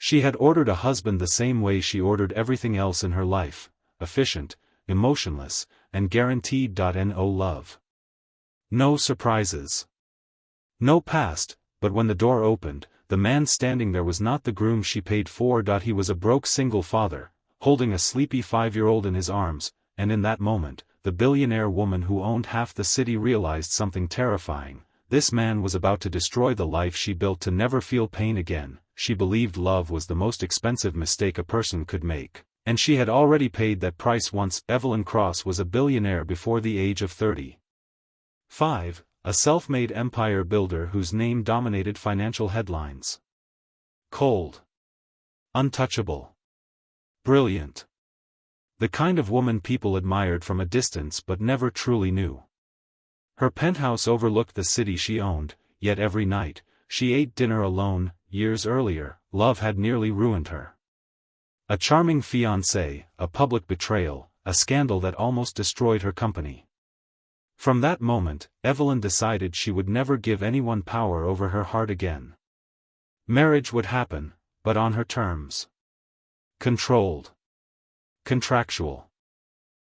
She had ordered a husband the same way she ordered everything else in her life: efficient, emotionless, and guaranteed. No love. No surprises. No past. But when the door opened, the man standing there was not the groom she paid for. He was a broke single father, holding a sleepy 5-year-old in his arms, and in that moment, the billionaire woman who owned half the city realized something terrifying. This man was about to destroy the life she built to never feel pain again. She believed love was the most expensive mistake a person could make, and she had already paid that price once. Evelyn Cross was a billionaire before the age of 35, a self-made empire builder whose name dominated financial headlines. Cold. Untouchable. Brilliant. The kind of woman people admired from a distance but never truly knew. Her penthouse overlooked the city she owned, yet every night, she ate dinner alone. Years earlier, love had nearly ruined her. A charming fiancé, a public betrayal, a scandal that almost destroyed her company. From that moment, Evelyn decided she would never give anyone power over her heart again. Marriage would happen, but on her terms. Controlled. Contractual.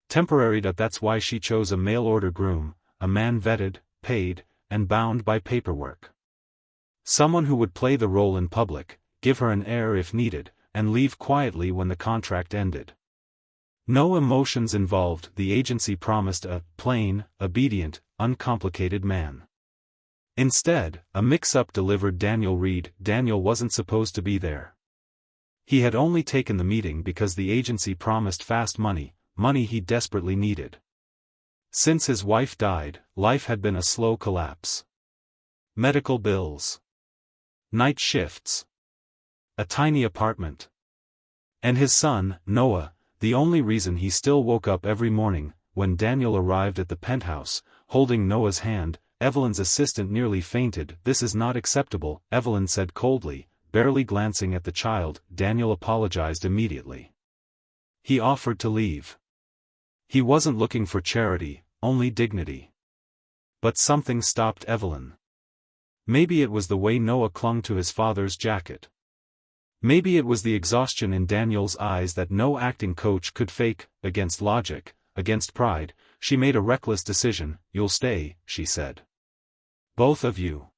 Temporary. That's why she chose a mail-order groom, a man vetted, paid, and bound by paperwork. Someone who would play the role in public, give her an heir if needed, and leave quietly when the contract ended. No emotions involved. The agency promised a plain, obedient, uncomplicated man. Instead, a mix-up delivered Daniel Reed. Daniel wasn't supposed to be there. He had only taken the meeting because the agency promised fast money, money he desperately needed. Since his wife died, life had been a slow collapse. Medical bills. Night shifts. A tiny apartment. And his son, Noah, the only reason he still woke up every morning. When Daniel arrived at the penthouse, holding Noah's hand, Evelyn's assistant nearly fainted. "This is not acceptable," Evelyn said coldly, barely glancing at the child. Daniel apologized immediately. He offered to leave. He wasn't looking for charity, only dignity. But something stopped Evelyn. Maybe it was the way Noah clung to his father's jacket. Maybe it was the exhaustion in Daniel's eyes that no acting coach could fake. Against logic, against pride, she made a reckless decision. "You'll stay," she said. "Both of you."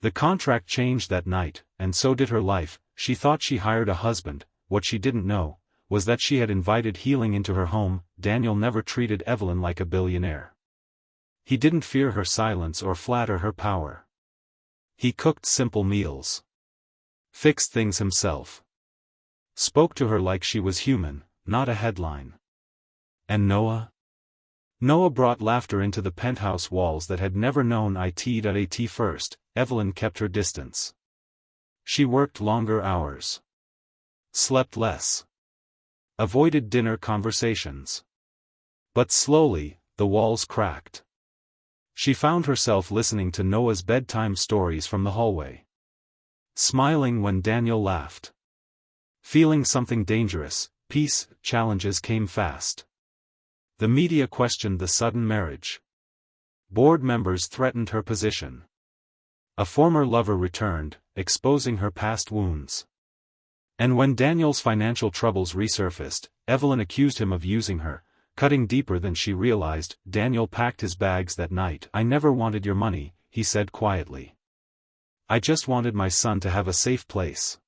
The contract changed that night, and so did her life. She thought she hired a husband. What she didn't know was that she had invited healing into her home. Daniel never treated Evelyn like a billionaire. He didn't fear her silence or flatter her power. He cooked simple meals. Fixed things himself. Spoke to her like she was human, not a headline. And Noah? Noah brought laughter into the penthouse walls that had never known it. At first, Evelyn kept her distance. She worked longer hours. Slept less. Avoided dinner conversations. But slowly, the walls cracked. She found herself listening to Noah's bedtime stories from the hallway. Smiling when Daniel laughed. Feeling something dangerous. Peace challenges came fast. The media questioned the sudden marriage. Board members threatened her position. A former lover returned, exposing her past wounds. And when Daniel's financial troubles resurfaced, Evelyn accused him of using her, cutting deeper than she realized. Daniel packed his bags that night. "I never wanted your money," he said quietly. "I just wanted my son to have a safe place."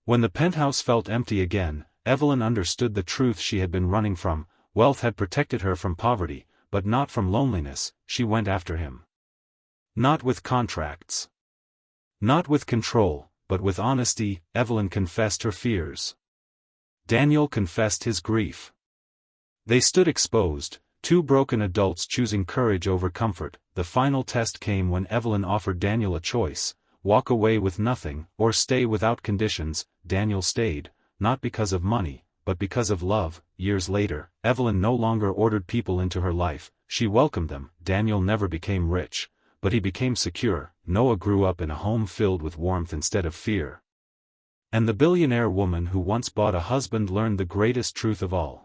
When the penthouse felt empty again, Evelyn understood the truth she had been running from. Wealth had protected her from poverty, but not from loneliness. She went after him. Not with contracts. Not with control, but with honesty. Evelyn confessed her fears. Daniel confessed his grief. They stood exposed, two broken adults choosing courage over comfort. The final test came when Evelyn offered Daniel a choice: walk away with nothing, or stay without conditions. Daniel stayed, not because of money, but because of love. Years later, Evelyn no longer ordered people into her life, she welcomed them. Daniel never became rich, but he became secure. Noah grew up in a home filled with warmth instead of fear. And the billionaire woman who once bought a husband learned the greatest truth of all.